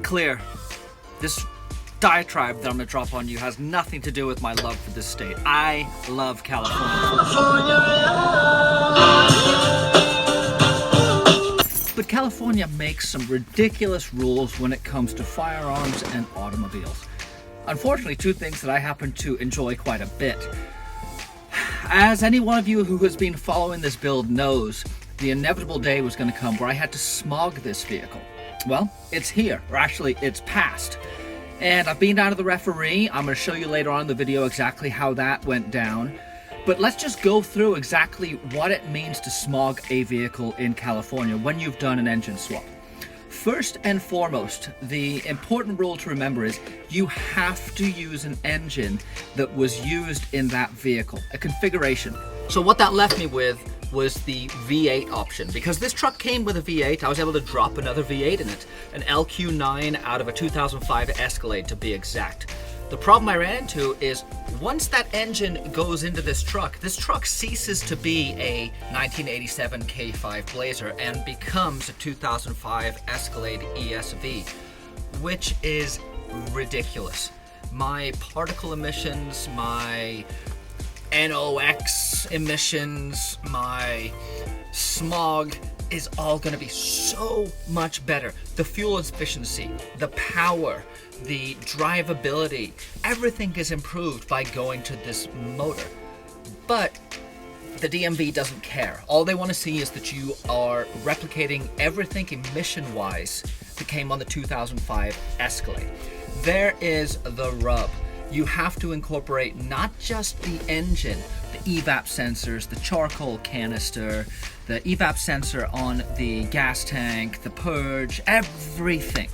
clear, this diatribe that I'm going to drop on you has nothing to do with my love for this state. I love California. But California makes some ridiculous rules when it comes to firearms and automobiles. Unfortunately, two things that I happen to enjoy quite a bit. As any one of you who has been following this build knows, the inevitable day was going to come where I had to smog this vehicle. Well, it's here, or actually it's past. And I've been down to the referee. I'm going to show you later on in the video exactly how that went down. But let's just go through exactly what it means to smog a vehicle in California when you've done an engine swap. First and foremost, the important rule to remember is you have to use an engine that was used in that vehicle, a configuration. So what that left me with was the V8 option. Because this truck came with a V8, I was able to drop another V8 in it, an LQ9 out of a 2005 Escalade to be exact. The problem I ran into is once that engine goes into this truck ceases to be a 1987 K5 Blazer and becomes a 2005 Escalade ESV, which is ridiculous. My particle emissions, my NOx emissions, my smog is all going to be so much better. The fuel efficiency, the power, the drivability, everything is improved by going to this motor. But the DMV doesn't care. All they want to see is that you are replicating everything emission-wise that came on the 2005 Escalade. There is the rub. You have to incorporate not just the engine, the evap sensors, the charcoal canister, the evap sensor on the gas tank, the purge, everything.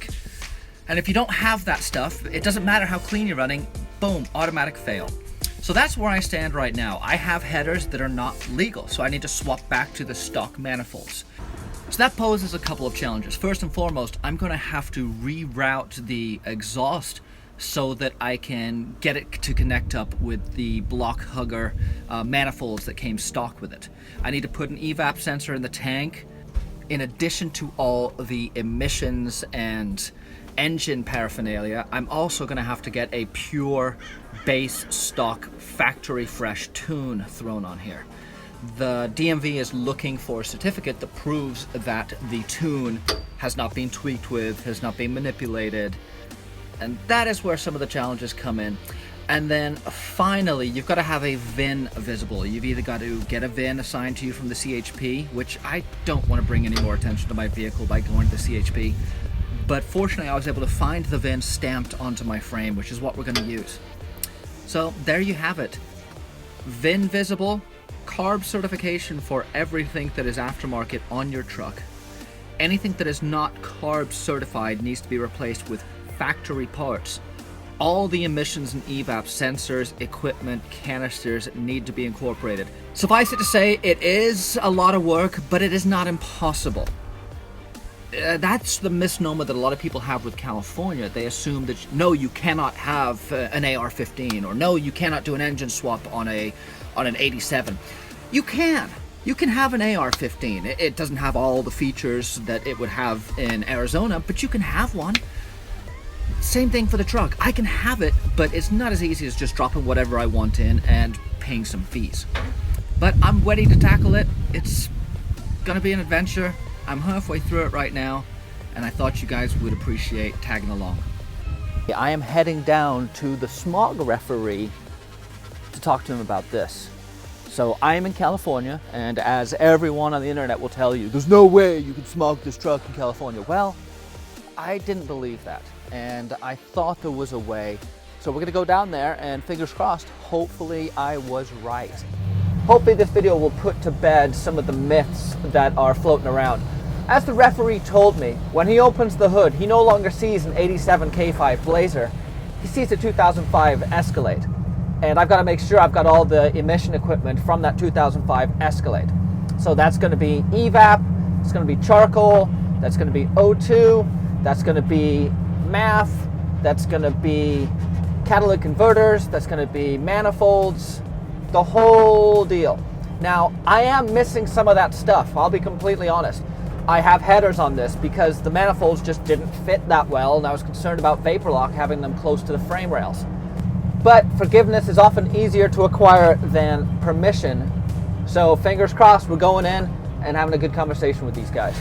And if you don't have that stuff, it doesn't matter how clean you're running, boom, automatic fail. So that's where I stand right now. I have headers that are not legal, so I need to swap back to the stock manifolds. So that poses a couple of challenges. First and foremost, I'm going to have to reroute the exhaust so that I can get it to connect up with the block hugger manifolds that came stock with it. I need to put an evap sensor in the tank in addition to all the emissions and engine paraphernalia. I'm also going to have to get a pure base stock factory fresh tune thrown on here. The DMV is looking for a certificate that proves that the tune has not been tweaked with, has not been manipulated. And that is where some of the challenges come in. And then finally, you've got to have a VIN visible. You've either got to get a VIN assigned to you from the CHP, which I don't want to bring any more attention to my vehicle by going to the CHP. But fortunately, I was able to find the VIN stamped onto my frame, which is what we're going to use. So there you have it. VIN visible, carb certification for everything that is aftermarket on your truck. Anything that is not carb certified needs to be replaced with factory parts. All the emissions and evap sensors, equipment, canisters need to be incorporated. Suffice it to say, it is a lot of work, but it is not impossible. That's the misnomer that a lot of people have with California. They assume that no, you cannot have an AR-15, or no, you cannot do an engine swap on an 87. You can. You can have an AR-15. It doesn't have all the features that it would have in Arizona, but you can have one. Same thing for the truck. I can have it, but it's not as easy as just dropping whatever I want in and paying some fees. But I'm ready to tackle it. It's gonna be an adventure. I'm halfway through it right now, and I thought you guys would appreciate tagging along. I am heading down to the Smog referee to talk to him about this. So I am in California, and as everyone on the internet will tell you, there's no way you can smog this truck in California. Well, I didn't believe that, and I thought there was a way. So we're gonna go down there, and fingers crossed, hopefully I was right. Hopefully this video will put to bed some of the myths that are floating around. As the referee told me, when he opens the hood, he no longer sees an 87 K5 Blazer, he sees a 2005 Escalade. And I've got to make sure I've got all the emission equipment from that 2005 Escalade. So that's going to be evap, it's going to be charcoal, that's going to be O2, that's going to be MAF, that's going to be catalytic converters, that's going to be manifolds, the whole deal. Now, I am missing some of that stuff, I'll be completely honest. I have headers on this because the manifolds just didn't fit that well, and I was concerned about vapor lock having them close to the frame rails. But forgiveness is often easier to acquire than permission. So fingers crossed, we're going in and having a good conversation with these guys.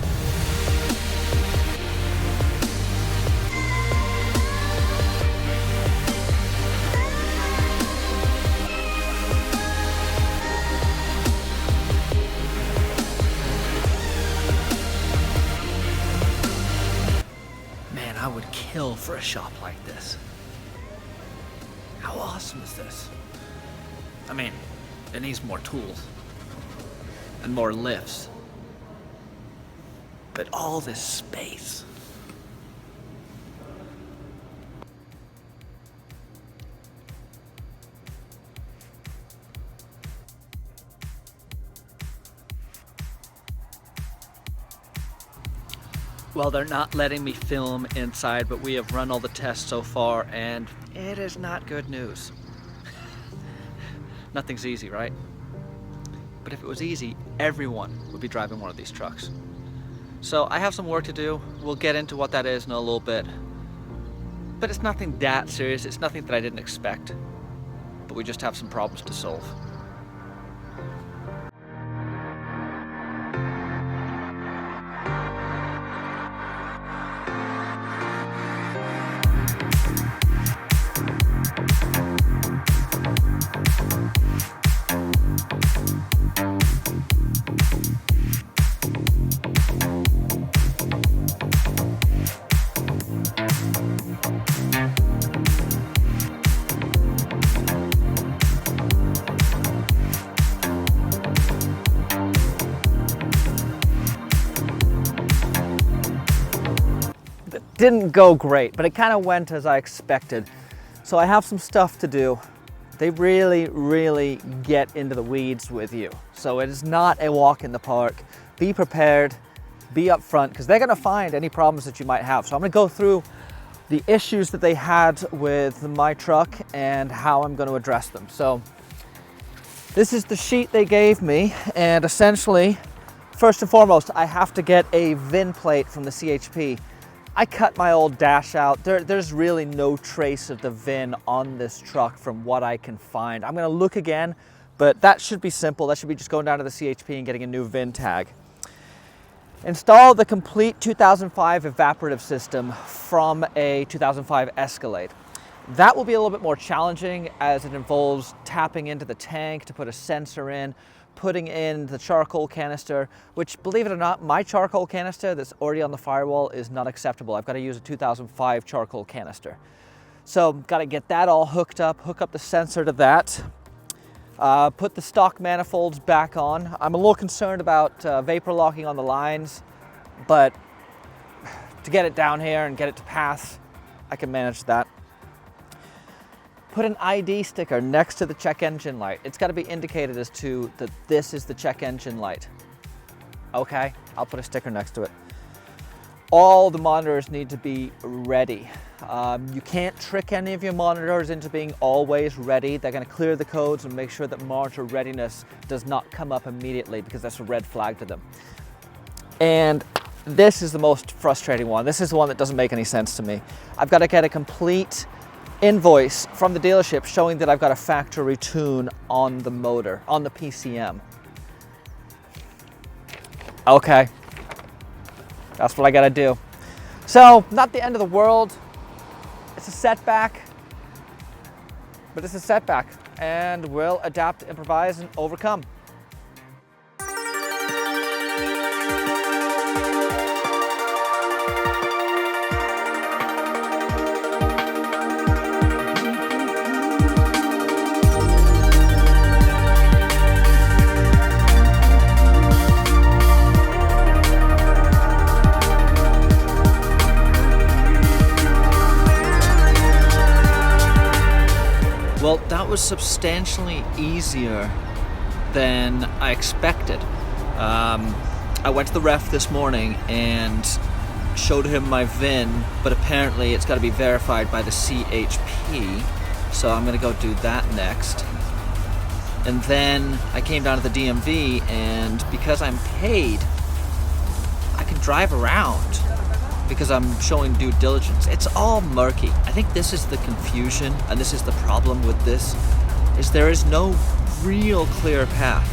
Man, I would kill for a shop like this. How awesome is this? I mean, it needs more tools and more lifts, but all this space. Well, they're not letting me film inside, but we have run all the tests so far, and it is not good news. Nothing's easy, right? But if it was easy, everyone would be driving one of these trucks. So I have some work to do. We'll get into what that is in a little bit. But it's nothing that serious. It's nothing that I didn't expect. But we just have some problems to solve. Didn't go great, but it kind of went as I expected. So I have some stuff to do. They really get into the weeds with you. So it is not a walk in the park. Be prepared, be upfront, because they're gonna find any problems that you might have. So I'm gonna go through the issues that they had with my truck and how I'm gonna address them. So this is the sheet they gave me, and essentially, first and foremost, I have to get a VIN plate from the CHP. I cut my old dash out. There's really no trace of the VIN on this truck from what I can find. I'm gonna look again, but that should be simple. That should be just going down to the CHP and getting a new VIN tag. Install the complete 2005 evaporative system from a 2005 Escalade. That will be a little bit more challenging as it involves tapping into the tank to put a sensor in, putting in the charcoal canister, which, believe it or not, my charcoal canister that's already on the firewall is not acceptable. I've got to use a 2005 charcoal canister. So got to get that all hooked up, hook up the sensor to that, put the stock manifolds back on. I'm a little concerned about vapor locking on the lines, but to get it down here and get it to pass, I can manage that. Put an ID sticker next to the check engine light. It's got to be indicated as to that this is the check engine light. Okay, I'll put a sticker next to it. All the monitors need to be ready. You can't trick any of your monitors into being always ready. They're going to clear the codes and make sure that monitor readiness does not come up immediately, because that's a red flag to them. And this is the most frustrating one. This is the one that doesn't make any sense to me. I've got to get a complete invoice from the dealership showing that I've got a factory tune on the motor, on the PCM. Okay, that's what I gotta do. So, not the end of the world. It's a setback, but it's a setback, and we'll adapt, improvise, and overcome. Well, that was substantially easier than I expected. I went to the ref this morning and showed him my VIN, but apparently it's got to be verified by the CHP, so I'm going to go do that next. And then I came down to the DMV, and because I'm paid, I can drive around because I'm showing due diligence. It's all murky. I think this is the confusion, and this is the problem with this, is there is no real clear path.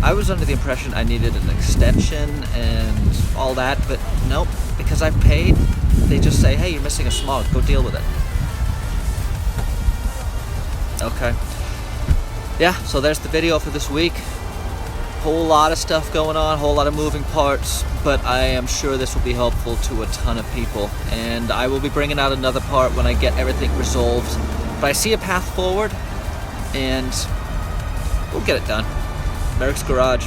I was under the impression I needed an extension and all that, but nope, because I've paid, they just say, hey, you're missing a smog, go deal with it. Okay. Yeah, so there's the video for this week. Whole lot of stuff going on, whole lot of moving parts, but I am sure this will be helpful to a ton of people. And I will be bringing out another part when I get everything resolved. But I see a path forward, and we'll get it done. Merricks Garage.